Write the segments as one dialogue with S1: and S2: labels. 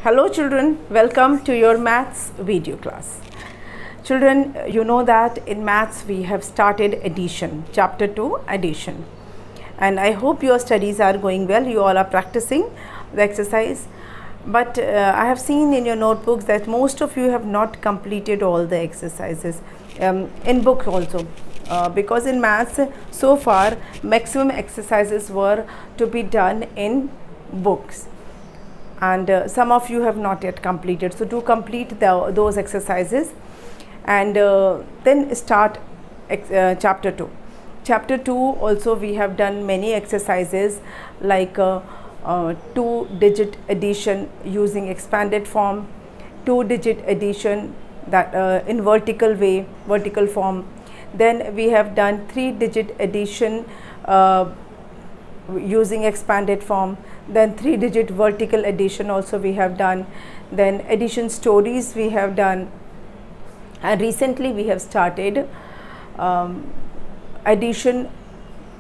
S1: Hello children, welcome to your maths video class. Children, you know that in maths we have started addition, chapter 2 addition, and I hope your studies are going well. You all are practicing the exercise, but I have seen in your notebooks that most of you have not completed all the exercises in book also. Because in maths so far maximum exercises were to be done in books, and some of you have not yet completed, so do complete those exercises and then start chapter 2. Chapter 2 also we have done many exercises like 2-digit addition using expanded form, 2-digit addition that in vertical form. Then we have done 3-digit addition using expanded form, then 3-digit vertical addition also we have done, then addition stories we have done, and recently we have started addition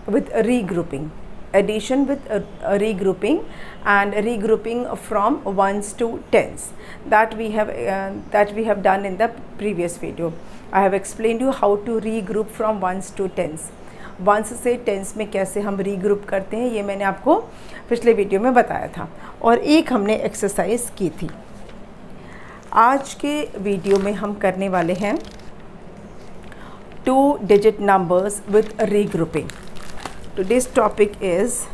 S1: with regrouping, addition with regrouping, and regrouping from 1s to 10s that we have done in the previous video. I have explained you how to regroup from 1s to 10s. 1 से 10s में कैसे हम regroup करते हैं ये मैंने आपको पिछले वीडियो में बताया था, और एक हमने एक्सरसाइज की थी. आज के वीडियो में हम करने वाले हैं 2-digit numbers with regrouping. Today's topic is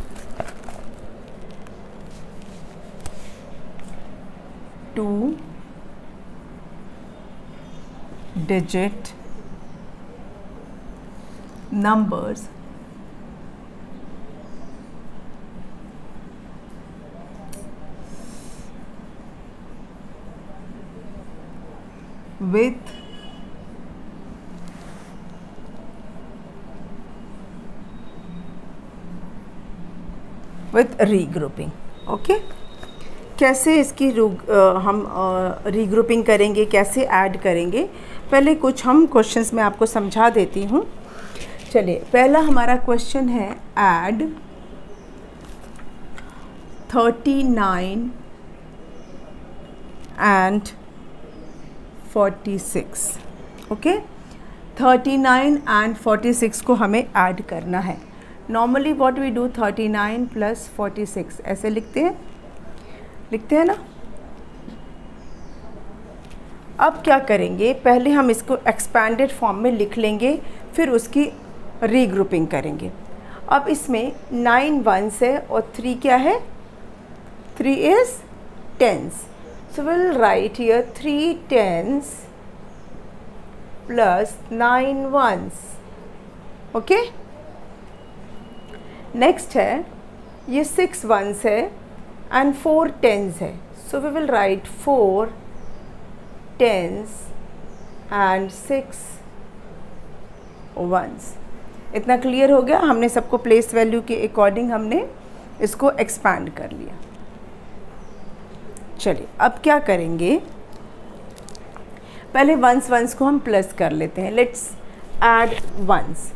S1: two-digit numbers with regrouping. Okay, कैसे इसकी हम रीग्रुपिंग करेंगे, कैसे ऐड करेंगे, पहले कुछ हम क्वेश्चंस में आपको समझा देती हूँ. चलिए, पहला हमारा क्वेश्चन है ऐड 39 एंड 46. ओके, 39 एंड 46 को हमें ऐड करना है. Normally what we do 39 plus 46 ऐसे लिखते हैं ना. अब क्या करेंगे, पहले हम इसको एक्सपैंडेड फॉर्म में लिख लेंगे, फिर उसकी रीग्रुपिंग करेंगे. अब इसमें 9 1s है और 3 क्या है, 3 is 10s. So will write here 3 10s plus 9 1s. Okay, next है ये 6 1s है एंड 4 10s है. So we will write 4 10s and 6 1s. इतना क्लियर हो गया. हमने सबको प्लेस वैल्यू के अकॉर्डिंग हमने इसको एक्सपैंड कर लिया. चलिए, अब क्या करेंगे, पहले 1s को हम प्लस कर लेते हैं. Let's add 1s.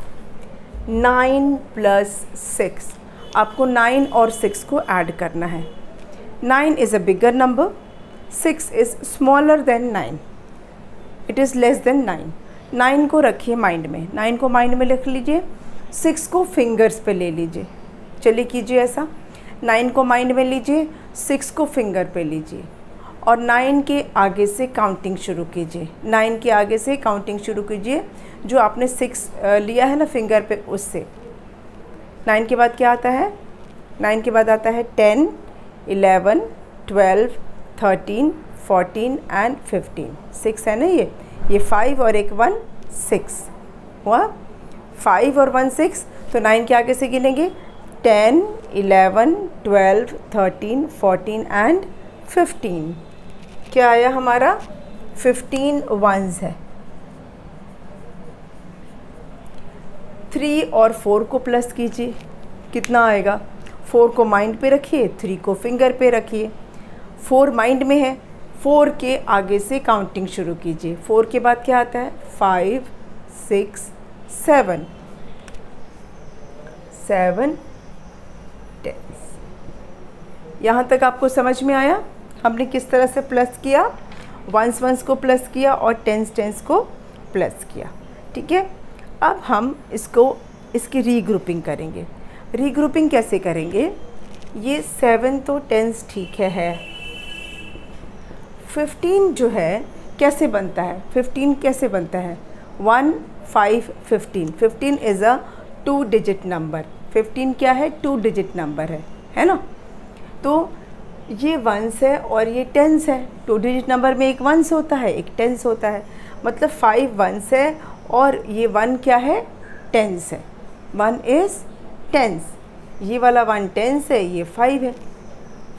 S1: 9 प्लस 6, आपको 9 और 6 को ऐड करना है. 9 is a bigger number, 6 is smaller than 9, it is less than 9. 9 को रखिए माइंड में, 9 को माइंड में लिख लीजिए, 6 को फिंगर्स पे ले लीजिए. चलिए कीजिए ऐसा, 9 को माइंड में लीजिए, 6 को फिंगर पे लीजिए और 9 के आगे से काउंटिंग शुरू कीजिए. 9 के आगे से काउंटिंग शुरू कीजिए, जो आपने 6 लिया है ना फिंगर पे, उससे. 9 के बाद क्या आता है, 9 के बाद आता है 10 11 12 13 14 एंड 15. 6 है ना, ये 5 और एक 1 6 हुआ. 5 और 1 6, तो 9 के आगे से गिनेंगे 10 11 12 13 14 एंड 15. क्या आया हमारा, 15 1s है. 3 और 4 को प्लस कीजिए, कितना आएगा. 4 को माइंड पे रखिए, 3 को फिंगर पे रखिए. 4 माइंड में है, 4 के आगे से काउंटिंग शुरू कीजिए. 4 के बाद क्या आता है, 5 6 7 7 10. यहाँ तक आपको समझ में आया. हमने किस तरह से प्लस किया, वंस वंस को प्लस किया और टेंस टेंस को प्लस किया। ठीक है, अब हम इसकी रीग्रुपिंग करेंगे। रीग्रुपिंग कैसे करेंगे, ये 7 तो टेंस ठीक है। 15 जो है कैसे बनता है, 15 कैसे बनता है, 1 5 15। 15 इज़ अ 2 डिजिट नंबर। 15 क्या है, 2 डिजिट नंबर है ना। तो ये वंस है और ये टेंस है। 2 डिजिट नंबर में एक वंस होता है, एक टेंस होता है, मतलब 5 वंस है और ये 1 क्या है, टेंस है। 1 इज़ टेंस, ये वाला 1 टेंस है, ये 5 है।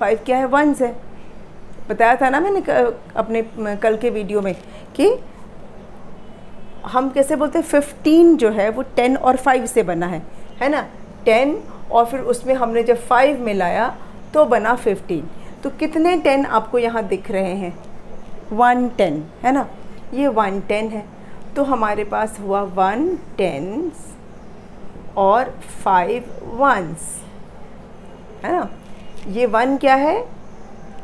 S1: 5 क्या है, वंस है। बताया था ना मैंने अपने कल के वीडियो में कि हम कैसे बोलते हैं, 15 जो है वो 10 और 5 से बना है ना। 10 और फिर उसमें हमने जब 5 मिलाया तो बना 15। तो कितने 10 आपको यहाँ दिख रहे हैं, 110 है ना, ये 110 है। तो हमारे पास हुआ 1 टेंस और 5 वंस, है ना। ये 1 क्या है,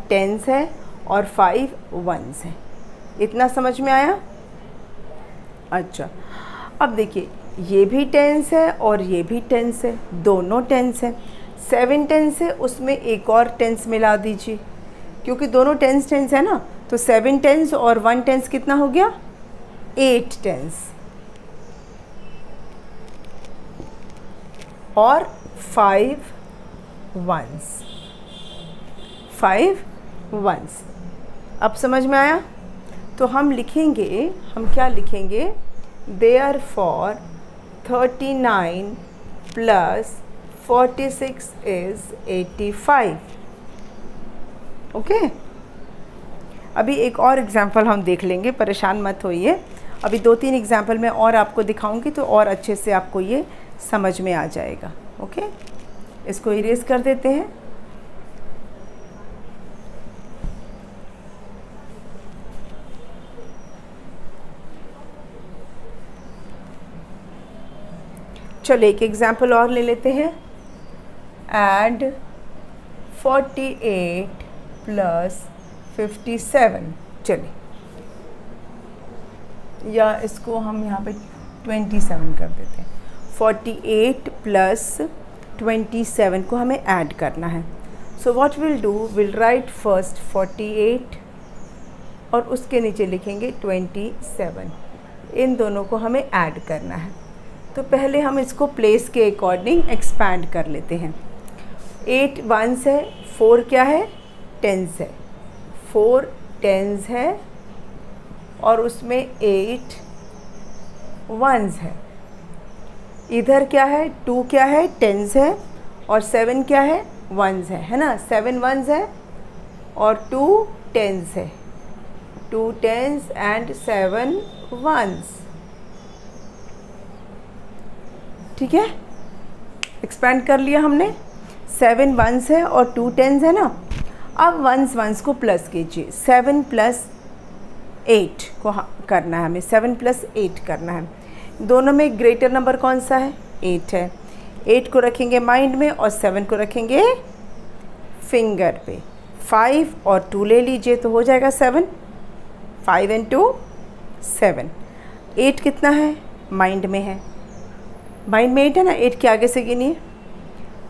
S1: टेंस है और 5 वंस है। इतना समझ में आया। अच्छा, अब देखिए ये भी टेंस है और ये भी टेंस है, दोनों टेंस है। 7 टेंस है, उसमें एक और टेंस मिला दीजिए, क्योंकि दोनों टेंस है ना। तो 7 टेंस और 1 टेंस कितना हो गया, 8 टेंस और 5 वंस, 5 वंस। अब समझ में आया। तो हम लिखेंगे, हम क्या लिखेंगे, देयरफॉर 39 प्लस 46 इज़ 85। ओके, अभी एक और एग्जाम्पल हम देख लेंगे, परेशान मत होइए। अभी 2-3 एग्जाम्पल मैं और आपको दिखाऊंगी तो और अच्छे से आपको ये समझ में आ जाएगा। ओके, इसको इरेज कर देते हैं। चलो एक एग्जाम्पल और ले लेते हैं। Add 48 plus 57। चलिए, या इसको हम यहाँ पे 27 कर देते हैं। 48 प्लस 27 को हमें ऐड करना है। So what will do, will write first 48 और उसके नीचे लिखेंगे 27। इन दोनों को हमें ऐड करना है। तो पहले हम इसको प्लेस के अकॉर्डिंग एक्सपैंड कर लेते हैं। 8 वंस है, 4 क्या है, टेंस है, 4 टेंस है और उसमें 8 वंस है। इधर क्या है, 2 क्या है, टेंस है और 7 क्या है, वंस है ना। 7 वंस है और 2 टेंस है, 2 टेंस एंड 7 वंस। ठीक है, एक्सपैंड कर लिया हमने। 7 वंस है और 2 टेंस है ना। अब वंस को प्लस कीजिए, 7 प्लस 8 को करना है हमें, 7 प्लस 8 करना है। दोनों में ग्रेटर नंबर कौन सा है, 8 है। 8 को रखेंगे माइंड में और 7 को रखेंगे फिंगर पे। 5 और 2 ले लीजिए तो हो जाएगा 7। 5 and 2 7। 8 कितना है, माइंड में है, माइंड में 8 है ना। 8 के आगे से गिनिए,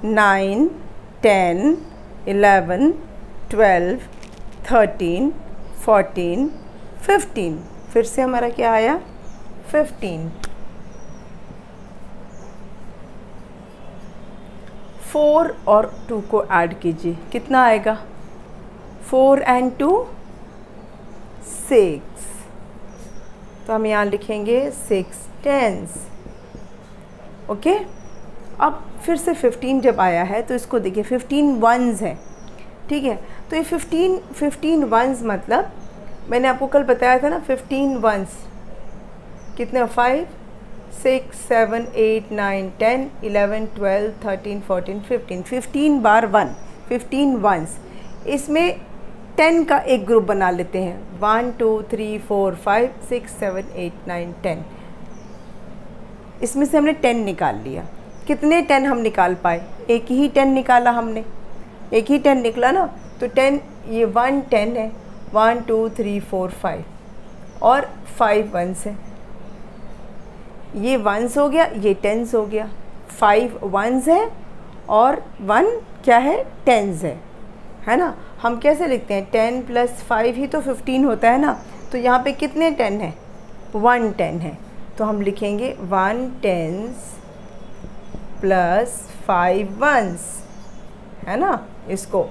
S1: 9 10 11 12 13 14 15। फिर से हमारा क्या आया, 15। 4 और 2 को ऐड कीजिए, कितना आएगा, 4 and 2 6। तो हम यहाँ लिखेंगे 6 टेंस। ओके, अब फिर से 15 जब आया है तो इसको देखिए 15 वंस है। ठीक है, तो ये 15 वंस मतलब मैंने आपको कल बताया था ना, 15 वंस कितने, 5 6 7 8 9 10 11 12 13 14 15। 15 बार 1, 15 वंस। इसमें 10 का एक ग्रुप बना लेते हैं, 1 2 3 4 5 6 7 8 9 10। इसमें से हमने 10 निकाल लिया। कितने 10 हम निकाल पाए, एक ही 10 निकाला हमने, एक ही 10 निकला ना। तो 10 ये 1 10 है, 1 2 3 4 5 और 5 1s है। ये 1s हो गया, ये 10s हो गया। 5 1s है और 1 क्या है, 10s है ना। हम कैसे लिखते हैं, 10 + 5 ही तो 15 होता है ना। तो यहाँ पे कितने 10 है, 1 10 है। तो हम लिखेंगे 1 10s + 5 1s, है ना इसको,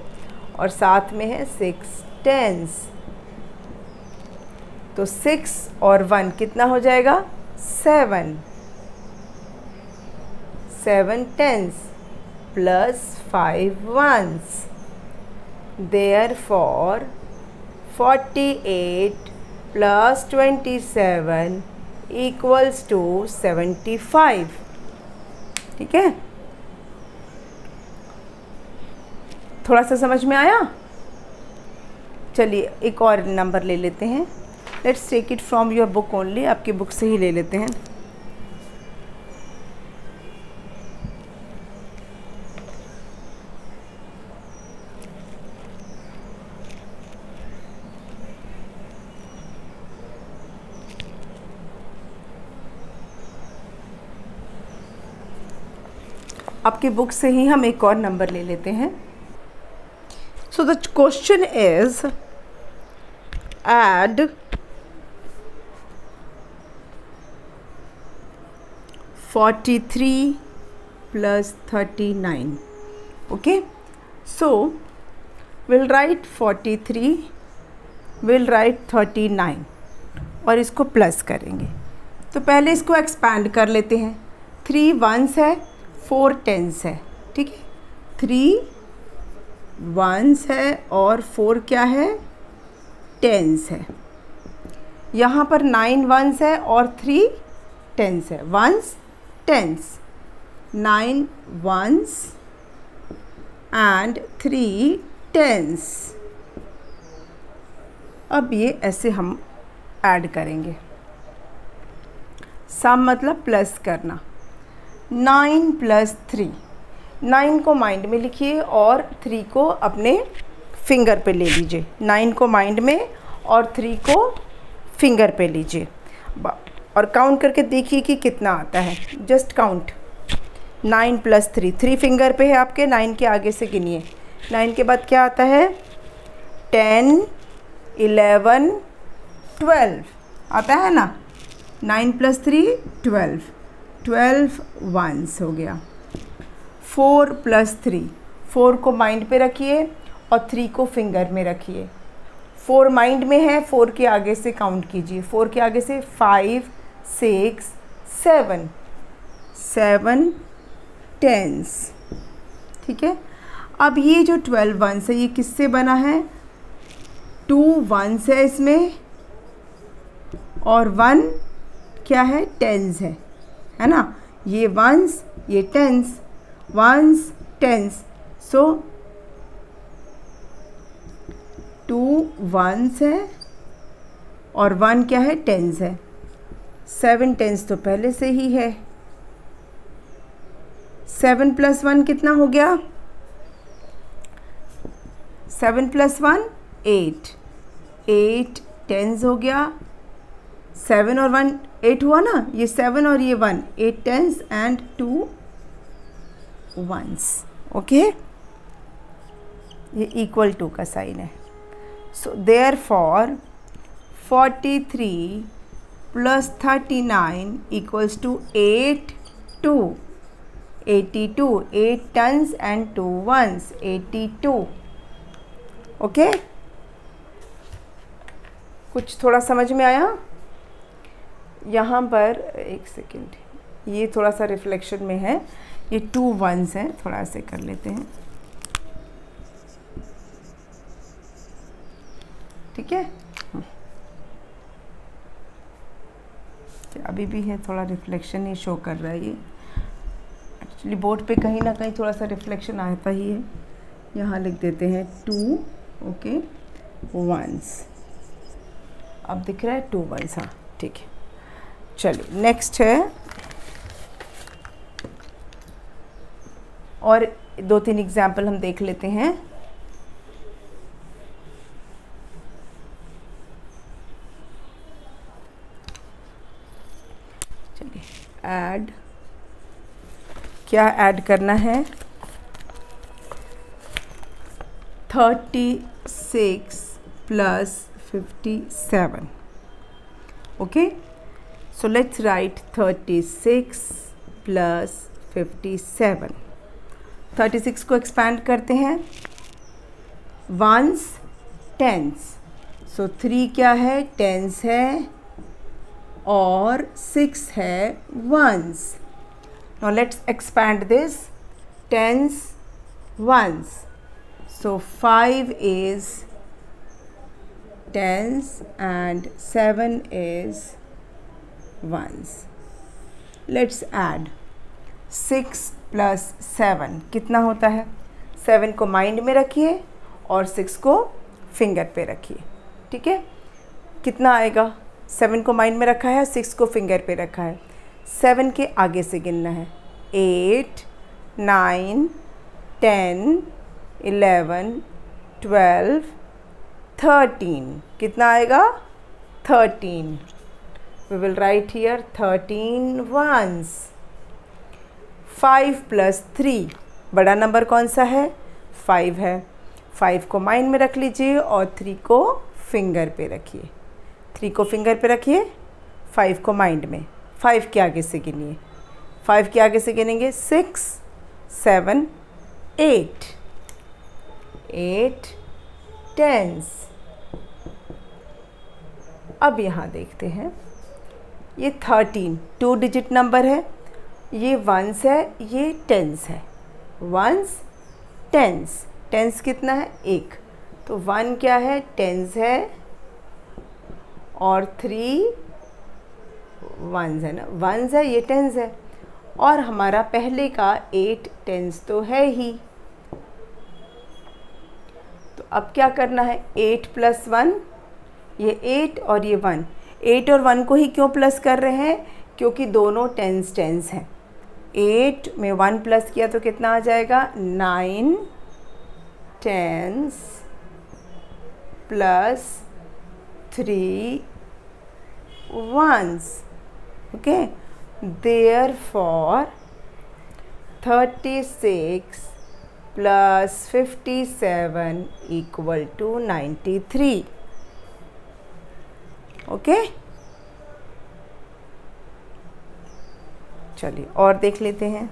S1: और साथ में है 6 10s। तो 6 और 1 कितना हो जाएगा, 7 10s + 5 1s। Therefore 48 + 27 = 75। ठीक है, थोड़ा सा समझ में आया। चलिए एक और नंबर ले लेते हैं। Let's take it from your book only, आपकी बुक से ही ले लेते हैं। आपकी बुक से ही हम एक और नंबर ले लेते हैं। So the question is add 43 + 39. Okay, so we'll write 43, we'll write 39 और इसको प्लस करेंगे। तो पहले इसको एक्सपैंड कर लेते हैं। 3 1s है, 4 10s है। ठीक है, 3 1s है और 4 क्या है, 10s है। यहाँ पर 9 1s है और 3 10s है। 1s 10s, 9 1s and 3 10s। अब ये ऐसे हम ऐड करेंगे। सम मतलब प्लस करना। 9 + 3, 9 को माइंड में लिखिए और 3 को अपने फिंगर पे ले लीजिए। 9 को माइंड में और 3 को फिंगर पे लीजिए और काउंट करके देखिए कि कितना आता है। Just count. 9 + 3, 3 फिंगर पे है आपके, 9 के आगे से गिनिए। 9 के बाद क्या आता है, 10 11 12 आता है ना। 9 + 3 12, 12 1s हो गया। 4 + 3, 4 को माइंड पे रखिए और 3 को फिंगर में रखिए। 4 माइंड में है, 4 के आगे से काउंट कीजिए। 4 के आगे से 5 6 7, 7 10s। ठीक है, अब ये जो 12 1s है ये किससे बना है, 2 1s है इसमें और 1 क्या है, 10s है ना। ये 1s ये 10s, 1s 10s। सो 2 1s है और 1 क्या है, 10s है। 7 10s तो पहले से ही है। 7 + 1 कितना हो गया, 7 + 1 8, 8 10s हो गया। 7 और 1 8 हुआ ना, ये 7 और ये 1 8 10s and 2 1s। ओके, ये = का साइन है। So therefore 43 + 39 = 82, 8 10s and 2 1s, 82। Okay, कुछ थोड़ा समझ में आया। यहाँ पर एक सेकेंड, ये थोड़ा सा रिफ्लेक्शन में है, ये 2 1s हैं, थोड़ा ऐसे कर लेते हैं। ठीक है, अभी भी है, थोड़ा रिफ्लेक्शन ही शो कर रहा है। ये एक्चुअली बोर्ड पे कहीं ना कहीं थोड़ा सा रिफ्लेक्शन आता ही है। यहाँ लिख देते हैं 2 ओके 1s। अब दिख रहा है 2 1s, हाँ ठीक है। चलिए नेक्स्ट है, और 2-3 एग्जाम्पल हम देख लेते हैं। चलिए ऐड, क्या ऐड करना है, 36 plus 57. Okay, so let's write 36 plus 57. 36 को एक्सपैंड करते हैं, वंस टेंस, सो 3 क्या है, टेंस है, और 6 है ones. Now let's expand this, tens ones, so 5 is tens and 7 is ones. Let's add 6 plus 7 कितना होता है, 7 को माइंड में रखिए और 6 को फिंगर पे रखिए. ठीक है, कितना आएगा, 7 को माइंड में रखा है, 6 को फिंगर पे रखा है. 7 के आगे से गिनना है, 8 9 10 11 12 13. कितना आएगा, 13. We will write here 13 ones. 5 plus 3, बड़ा नंबर कौन सा है, 5 है. 5 को माइंड में रख लीजिए और 3 को फिंगर पे रखिए. 3 को फिंगर पे रखिए, 5 को माइंड में. 5 के आगे से गिनिए, 5 के आगे से गिनेंगे 6 7 8 8 टेंस. अब यहाँ देखते हैं, ये 13 2 डिजिट नंबर है, ये वंस है, ये टेंस है. वंस टेंस, टेंस कितना है, 1, तो 1 क्या है, टेंस है, और 3 वंस है ना, वंस है, ये टेंस है, और हमारा पहले का 8 टेंस तो है ही. तो अब क्या करना है, 8 प्लस 1, ये 8 और ये 1, 8 और 1 को ही क्यों प्लस कर रहे हैं, क्योंकि दोनों टेंस टेंस हैं. 8 में 1 प्लस किया तो कितना आ जाएगा, 9 tens plus 3 ones. Okay, therefore 36 plus 57 equal to 93. Okay, चलिए और देख लेते हैं.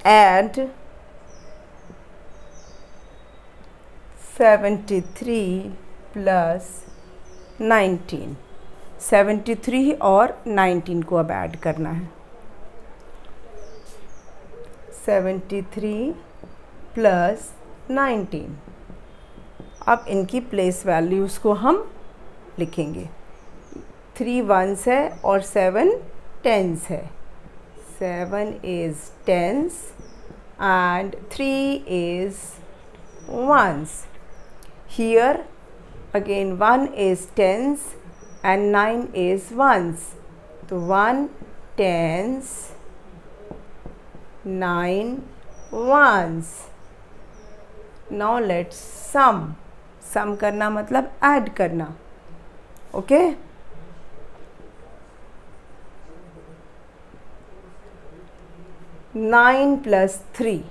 S1: Add 73 plus 19. 73 और 19 को अब ऐड करना है. 73 प्लस 19. अब इनकी प्लेस वैल्यूज़ को हम लिखेंगे. 3 वंस है और 7 टेंस है. 7 is tens and 3 is ones. Here again 1 is tens and 9 is ones. So 1 tens, 9 ones. Now let's sum. Sum करना मतलब add करना. Okay? Nine plus 3,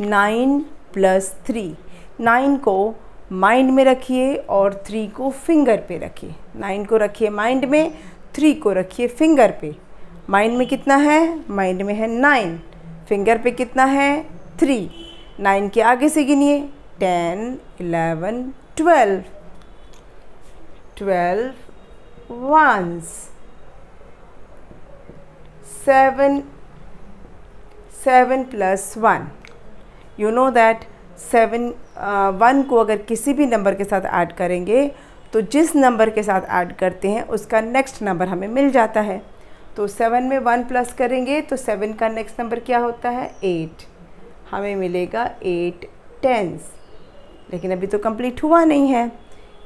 S1: 9 plus 3. 9 को माइंड में रखिए और 3 को फिंगर पे रखिए. 9 को रखिए माइंड में, 3 को रखिए फिंगर पे. माइंड में कितना है, माइंड में है 9, फिंगर पे कितना है 3. 9 के आगे से गिनिए, 10 11 12. 12 ones. 7 plus 1. You know that 1 को अगर किसी भी नंबर के साथ ऐड करेंगे तो जिस नंबर के साथ ऐड करते हैं उसका नेक्स्ट नंबर हमें मिल जाता है. तो 7 में 1 प्लस करेंगे तो 7 का नेक्स्ट नंबर क्या होता है, 8. हमें मिलेगा 8 टेंस. लेकिन अभी तो कंप्लीट हुआ नहीं है.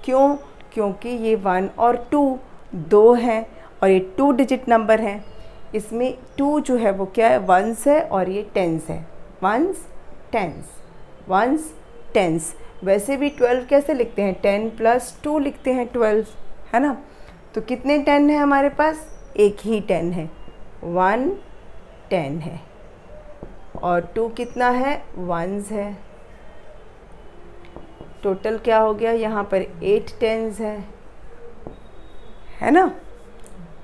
S1: क्यों? क्योंकि ये 1 और 2 दो हैं और ये 2 डिजिट नंबर हैं. इसमें 2 जो है वो क्या है, वंस है और ये टेंस है. Ones tens. Ones, tens. वैसे भी 12 कैसे लिखते हैं, 10 + 2 लिखते हैं 12, है ना। तो कितने 10 है हमारे पास, एक ही 10 है, 1 10 है, और 2 कितना है, वंस है। टोटल क्या हो गया, यहाँ पर 8 10s है ना।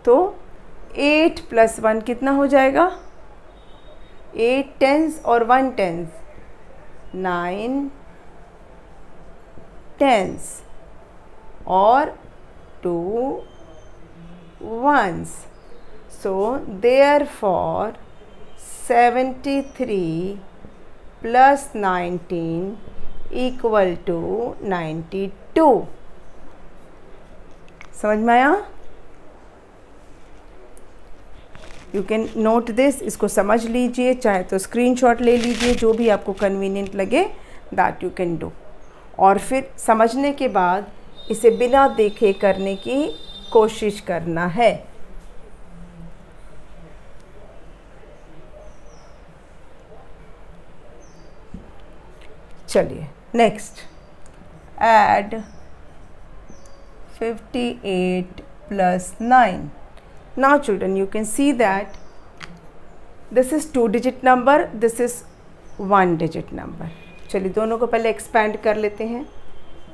S1: तो 8 + 1 कितना हो जाएगा, 8 10s और 1 10s, 9 10s और 2 1s। So therefore 73 + 19 = 92। समझ में आया। यू कैन नोट दिस, इसको समझ लीजिए, चाहे तो स्क्रीनशॉट ले लीजिए, जो भी आपको कन्वीनियंट लगे दैट यू कैन डू। और फिर समझने के बाद इसे बिना देखे करने की कोशिश करना है। चलिए next, add 58 + 9। Now children, you can see that this is 2-digit number, this is 1-digit number। चलिए दोनों को पहले एक्सपैंड कर लेते हैं।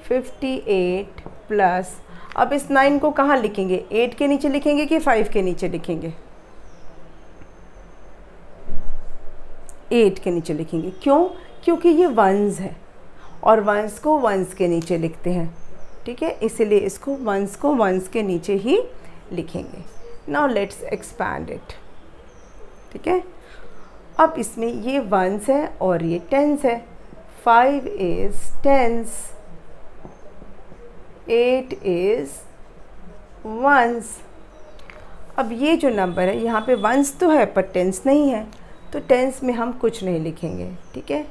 S1: 58 प्लस, अब इस 9 को कहाँ लिखेंगे, 8 के नीचे लिखेंगे कि 5 के नीचे लिखेंगे, 8 के नीचे लिखेंगे। क्यों, क्योंकि ये वंस है और वंस को वंस के नीचे लिखते हैं, ठीक है, इसलिए इसको वंस को वंस के नीचे ही लिखेंगे। नाउ लेट्स एक्सपैंड इट, ठीक है। अब इसमें ये वंस है और ये टेंस है। 5 is tens, 8 is ones। अब ये जो नंबर है यहाँ पे वंस तो है पर टेंस नहीं है, तो टेंस में हम कुछ नहीं लिखेंगे, ठीक है।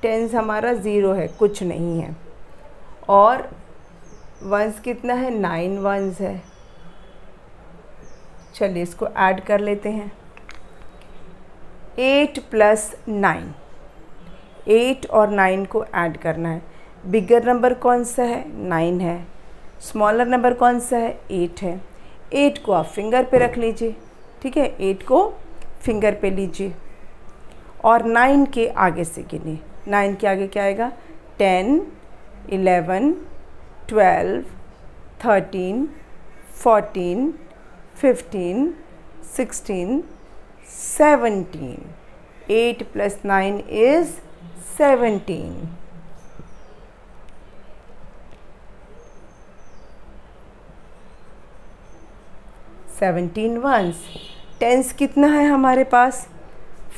S1: टेंस हमारा 0 है, कुछ नहीं है। और वंस कितना है, 9 वंस है। चलिए इसको ऐड कर लेते हैं। 8 + 9, 8 और 9 को ऐड करना है। बिगर नंबर कौन सा है, 9 है। स्मॉलर नंबर कौन सा है, 8 है। 8 को आप फिंगर पे रख लीजिए, ठीक है, 8 को फिंगर पे लीजिए और 9 के आगे से गिनिए। 9 के आगे क्या आएगा, 10 11 12 13 14 15 16 17। 8 + 9 is 17। वंस। टेंस कितना है हमारे पास,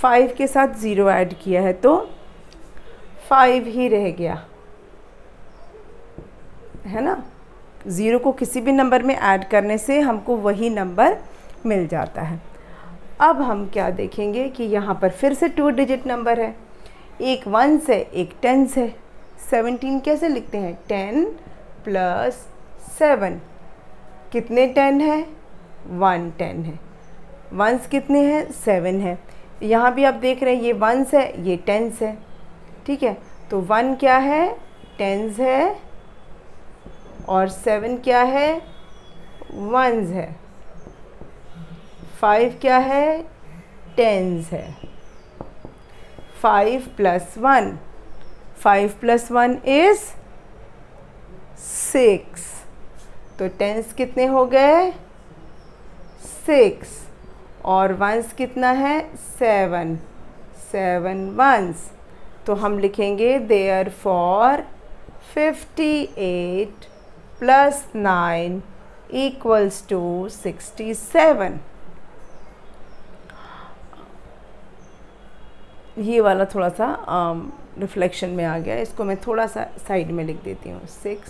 S1: 5 के साथ 0 ऐड किया है तो 5 ही रह गया, है ना। 0 को किसी भी नंबर में ऐड करने से हमको वही नंबर मिल जाता है। अब हम क्या देखेंगे कि यहाँ पर फिर से 2 डिजिट नंबर है, एक वंस है एक टेंस है। 17 कैसे लिखते हैं, 10 + 7। कितने 10 है, 1 10 है। वंस कितने हैं, 7 है। यहाँ भी आप देख रहे हैं ये वंस है ये टेंस है, ठीक है। तो 1 क्या है, टेंस है, और 7 क्या है, वंस है। 5 क्या है, टेंस है। 5 + 1, 5 + 1 is 6। तो टेंस कितने हो गए, 6, और वंस कितना है, 7, 7 वंस। तो हम लिखेंगे देयरफॉर 58 + 9 = 67। ये वाला थोड़ा सा रिफ्लेक्शन में आ गया, इसको मैं थोड़ा सा साइड में लिख देती हूँ, 6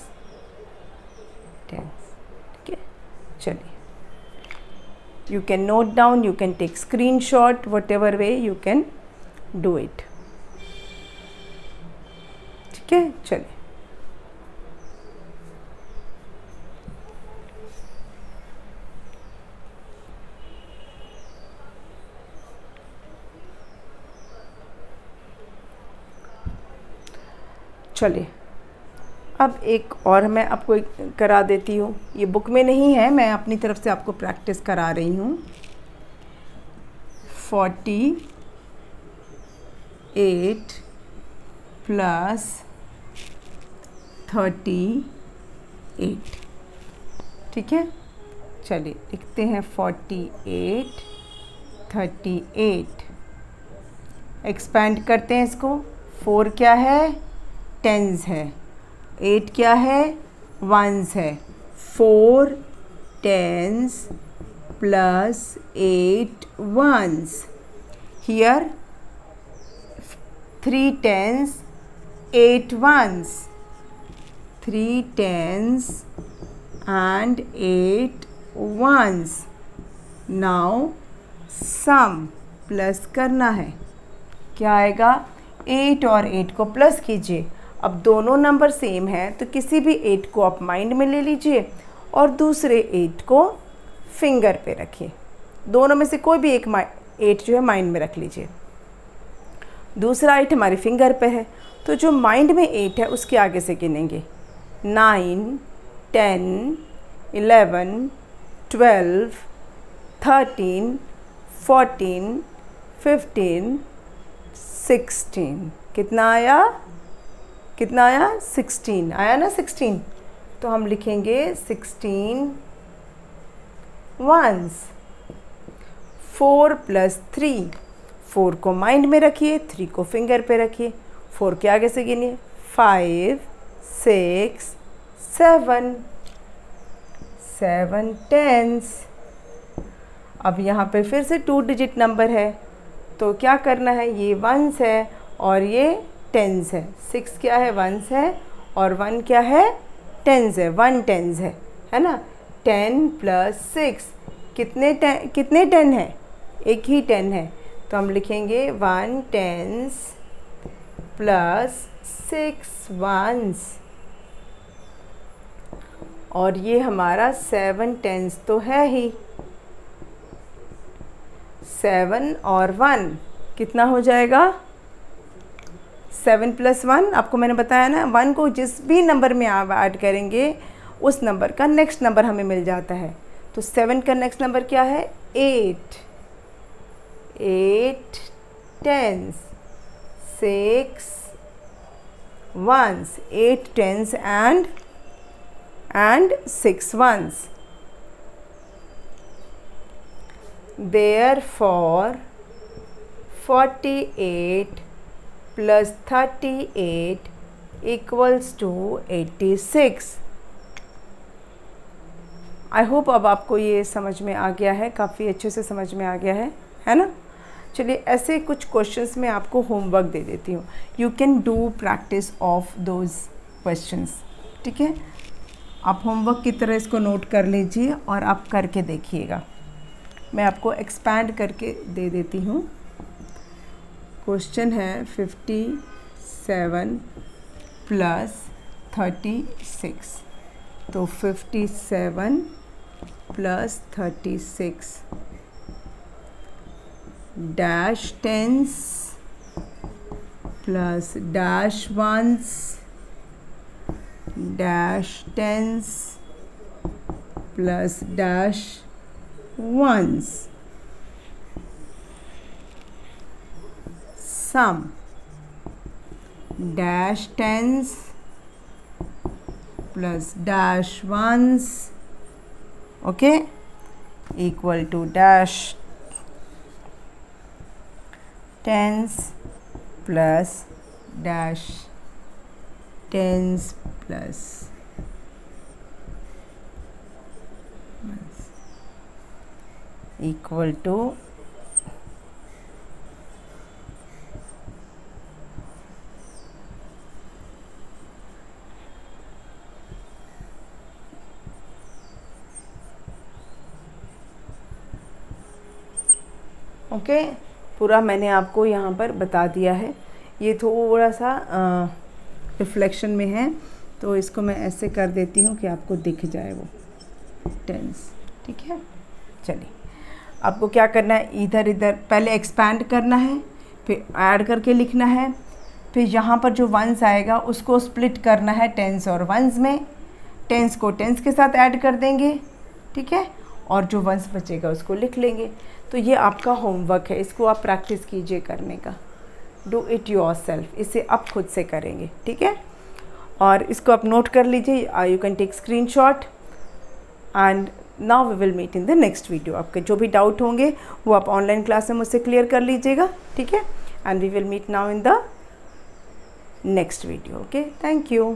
S1: 10, ठीक है। चलिए, you can note down, you can take screenshot, whatever way you can do it, ठीक है। चलिए चलिए अब एक और मैं आपको करा देती हूँ, ये बुक में नहीं है, मैं अपनी तरफ से आपको प्रैक्टिस करा रही हूँ। 48 प्लस 38, ठीक है। चलिए लिखते हैं 48 38, एक्सपेंड करते हैं इसको। 4 क्या है, टेंस है, 8 क्या है, वंस है। 4 tens plus 8 ones. Here 3 tens 8 ones, 3 tens and 8 ones। Now sum plus करना है, क्या आएगा, 8 और 8 को प्लस कीजिए। अब दोनों नंबर सेम हैं तो किसी भी 8 को आप माइंड में ले लीजिए और दूसरे 8 को फिंगर पे रखिए। दोनों में से कोई भी एक 8 जो है माइंड में रख लीजिए। दूसरा 8 हमारे फिंगर पे है, तो जो माइंड में 8 है उसके आगे से गिनेंगे। 9 10 11 12 13 14 15 16। कितना आया, कितना आया, 16 आया ना, 16। तो हम लिखेंगे 16 वंस। 4 प्लस 3, 4 को माइंड में रखिए, 3 को फिंगर पे रखिए। 4 के आगे से गिनिए, 5 6 7 7 टेंस। अब यहाँ पे फिर से 2 डिजिट नंबर है तो क्या करना है, ये वंस है और ये टेंस है। 6 क्या है, वंस है और 1 क्या है, टेंस है। 1 टेंस है ना। 10 प्लस 6 कितने 10 है, एक ही 10 है, तो हम लिखेंगे 1 टेंस प्लस 6 वंस। और ये हमारा 7 टेंस तो है ही। 7 और 1 कितना हो जाएगा, 7 प्लस 1, आपको मैंने बताया ना, 1 को जिस भी नंबर में आप ऐड करेंगे उस नंबर का नेक्स्ट नंबर हमें मिल जाता है। तो 7 का नेक्स्ट नंबर क्या है, 8 tens 6 ones, 8 tens and 6 ones। Therefore 48 plus 38 equals to 86। I hope अब आपको ये समझ में आ गया है, काफ़ी अच्छे से समझ में आ गया है ना। चलिए ऐसे कुछ क्वेश्चंस मैं आपको होमवर्क दे देती हूँ। You can do practice of those questions, ठीक है। आप होमवर्क की तरह इसको नोट कर लीजिए और आप करके देखिएगा। मैं आपको एक्सपैंड करके दे देती हूँ। क्वेश्चन है 57 प्लस 36, तो 57 plus 36 dash tens plus dash ones dash tens plus dash ones. Sum dash tens plus dash ones, okay, equal to dash tens plus dash tens plus equal to okay. पूरा मैंने आपको यहाँ पर बता दिया है। ये थोड़ा सा रिफ्लेक्शन में है तो इसको मैं ऐसे कर देती हूँ कि आपको दिख जाए वो टेंस, ठीक है। चलिए आपको क्या करना है, इधर इधर पहले एक्सपैंड करना है, फिर ऐड करके लिखना है, फिर यहाँ पर जो वंस आएगा उसको स्प्लिट करना है टेंस और वंस में, टेंस को टेंस के साथ ऐड कर देंगे, ठीक है, और जो वंस बचेगा उसको लिख लेंगे। तो ये आपका होमवर्क है, इसको आप प्रैक्टिस कीजिए करने का, डू इट योरसेल्फ, इसे आप खुद से करेंगे, ठीक है। और इसको आप नोट कर लीजिए, you can take screenshot and now we will meet in the next video. आपके जो भी डाउट होंगे वो आप ऑनलाइन क्लास में मुझसे क्लियर कर लीजिएगा, ठीक है, and we will meet now in the next video. Okay, thank you.